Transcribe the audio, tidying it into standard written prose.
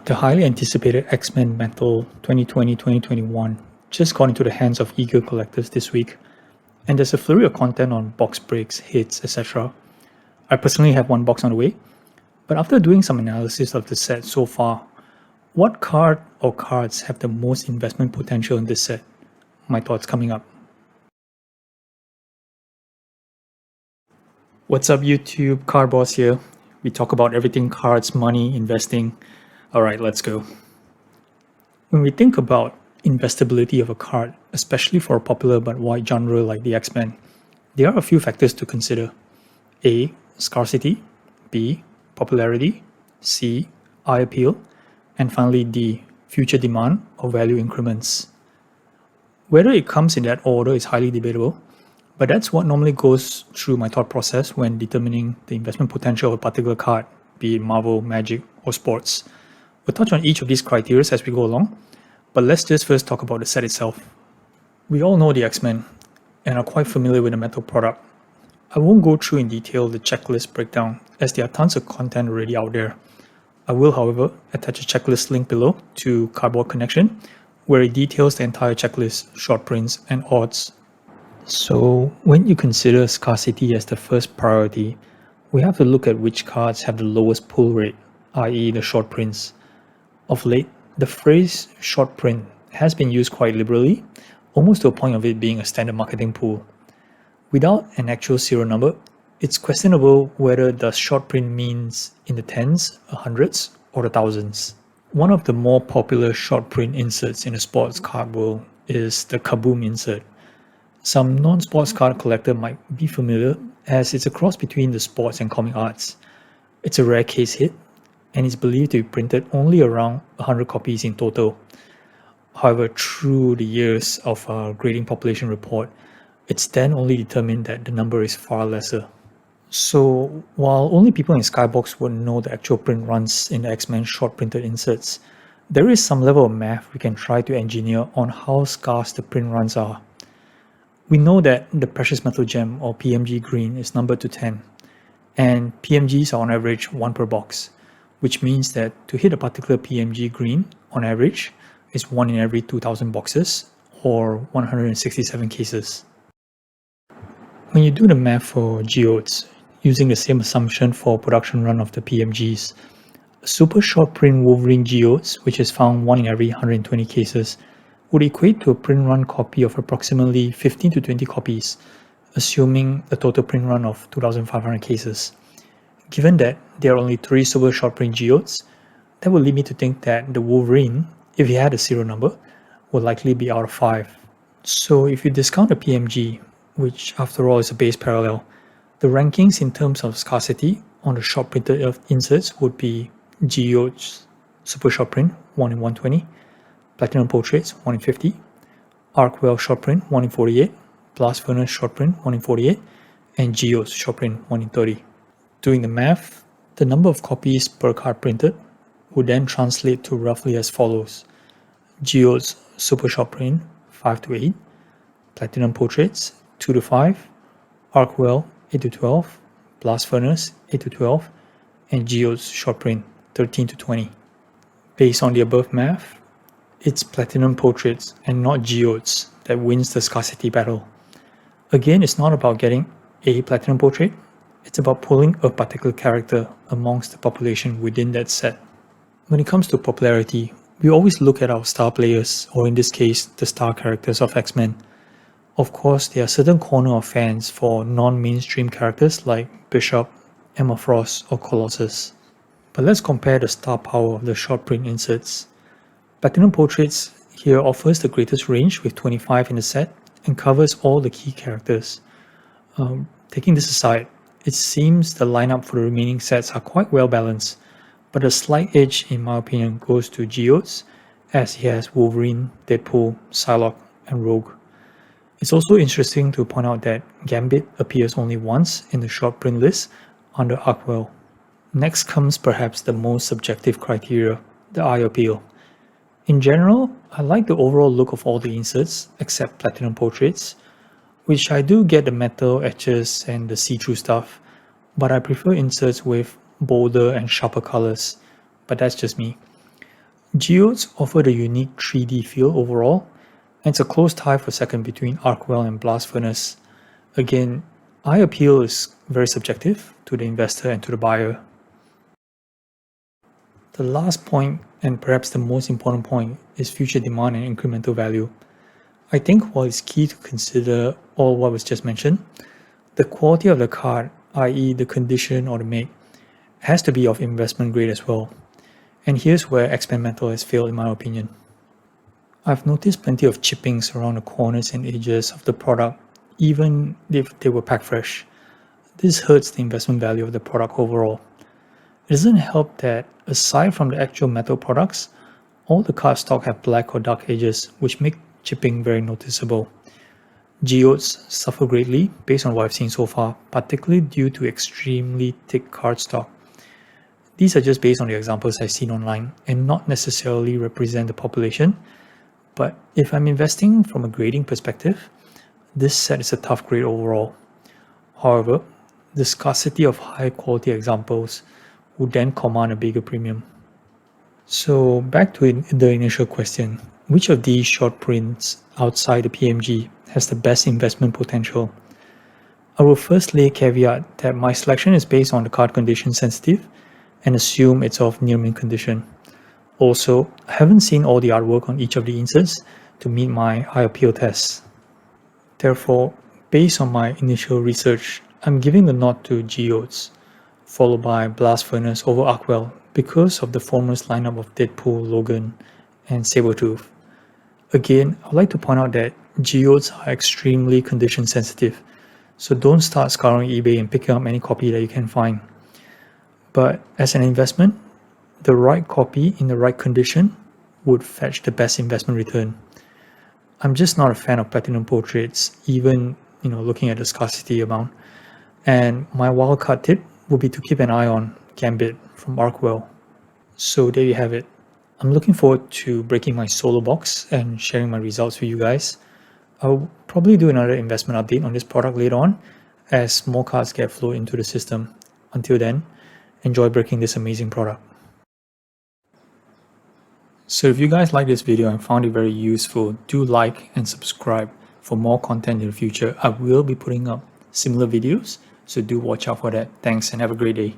The highly anticipated X-Men Metal 2020-2021 just got into the hands of eager collectors this week, and there's a flurry of content on box breaks, hits, etc. I personally have one box on the way, but after doing some analysis of the set so far, what card or cards have the most investment potential in this set? My thoughts coming up. What's up YouTube, Card Boss here. We talk about everything cards, money, investing. Alright, let's go. When we think about investability of a card, especially for a popular but wide genre like the X-Men, there are a few factors to consider. A. Scarcity. B. Popularity. C. Eye appeal. And finally D. Future demand or value increments. Whether it comes in that order is highly debatable, but that's what normally goes through my thought process when determining the investment potential of a particular card, be it Marvel, Magic, or sports. We'll touch on each of these criteria as we go along, but let's just first talk about the set itself. We all know the X-Men and are quite familiar with the metal product. I won't go through in detail the checklist breakdown as there are tons of content already out there. I will, however, attach a checklist link below to Cardboardconnection where it details the entire checklist, short prints, and odds. So when you consider scarcity as the first priority, we have to look at which cards have the lowest pull rate, i.e. the short prints. Of late, the phrase short print has been used quite liberally, almost to a point of it being a standard marketing tool. Without an actual serial number, it's questionable whether the short print means in the tens, hundreds, or the thousands. One of the more popular short print inserts in the sports card world is the Kaboom insert. Some non-sports card collector might be familiar as it's a cross between the sports and comic arts. It's a rare case hit and is believed to be printed only around 100 copies in total. However, through the years of a grading population report, it's then only determined that the number is far lesser. So while only people in Skybox would know the actual print runs in the X-Men short printed inserts, there is some level of math we can try to engineer on how scarce the print runs are. We know that the precious metal gem or PMG green is numbered to 10, and PMGs are on average 1 per box, which means that to hit a particular PMG green on average is 1 in every 2,000 boxes or 167 cases. When you do the math for Geodes, using the same assumption for production run of the PMGs, a super short print Wolverine Geodes, which is found 1 in every 120 cases, would equate to a print run copy of approximately 15 to 20 copies, assuming a total print run of 2,500 cases. Given that there are only 3 super short print Geodes, that would lead me to think that the Wolverine, if he had a serial number, would likely be out of 5. So if you discount the PMG, which after all is a base parallel, the rankings in terms of scarcity on the short printed inserts would be Geodes Super Short Print 1 in 120, Platinum Portraits 1 in 50, Arkwell Short Print 1 in 48, Blast Furnace Short Print 1 in 48, and Geodes Short Print 1 in 30. Doing the math, the number of copies per card printed would then translate to roughly as follows: Geodes Super Short Print 5 to 8, Platinum Portraits 2 to 5, Arkwell 8 to 12, Blast Furnace 8 to 12, and Geodes Short Print 13 to 20. Based on the above math, it's Platinum Portraits and not Geodes that wins the scarcity battle. Again, it's not about getting a Platinum Portrait, it's about pulling a particular character amongst the population within that set. When it comes to popularity, we always look at our star players, or in this case, the star characters of X-Men. Of course, there are certain corner of fans for non-mainstream characters like Bishop, Emma Frost, or Colossus. But let's compare the star power of the short print inserts. Platinum Portraits here offers the greatest range with 25 in the set and covers all the key characters. Taking this aside, it seems the lineup for the remaining sets are quite well balanced, but a slight edge in my opinion goes to Geodes, as he has Wolverine, Deadpool, Psylocke, and Rogue. It's also interesting to point out that Gambit appears only once in the short print list under Arkwell. Next comes perhaps the most subjective criteria, the eye appeal. In general, I like the overall look of all the inserts except Platinum Portraits, which I do get the metal edges and the see-through stuff, but I prefer inserts with bolder and sharper colors, but that's just me. Geodes offered a unique 3D feel overall, and it's a close tie for second between Arcwell and Blast Furnace. Again, eye appeal is very subjective to the investor and to the buyer. The last point, and perhaps the most important point, is future demand and incremental value. I think while it's key to consider all what was just mentioned, the quality of the card, i.e. the condition or the make, has to be of investment grade as well. And here's where experimental has failed in my opinion. I've noticed plenty of chippings around the corners and edges of the product, even if they were packed fresh. This hurts the investment value of the product overall. It doesn't help that, aside from the actual metal products, all the cardstock have black or dark edges, which make chipping very noticeable. Geodes suffer greatly based on what I've seen so far, particularly due to extremely thick cardstock. These are just based on the examples I've seen online and not necessarily represent the population, but if I'm investing from a grading perspective, this set is a tough grade overall. However, the scarcity of high quality examples would then command a bigger premium. So back to the initial question, which of these short prints outside the PMG has the best investment potential? I will first lay a caveat that my selection is based on the card condition sensitive and assume it's of near mint condition. Also, I haven't seen all the artwork on each of the inserts to meet my eye appeal tests. Therefore, based on my initial research, I'm giving the nod to Geodes, followed by Blast Furnace over Arcwell because of the former's lineup of Deadpool, Logan, and Sabretooth. Again, I'd like to point out that Geodes are extremely condition sensitive, so don't start scouring eBay and picking up any copy that you can find. But as an investment, the right copy in the right condition would fetch the best investment return. I'm just not a fan of platinum portraits, even looking at the scarcity amount. And my wildcard tip would be to keep an eye on Gambit from Arcwell. So there you have it. I'm looking forward to breaking my solo box and sharing my results with you guys. I'll probably do another investment update on this product later on as more cards get flowed into the system. Until then, enjoy breaking this amazing product. So if you guys like this video and found it very useful, do like and subscribe for more content in the future. I will be putting up similar videos, so do watch out for that. Thanks and have a great day.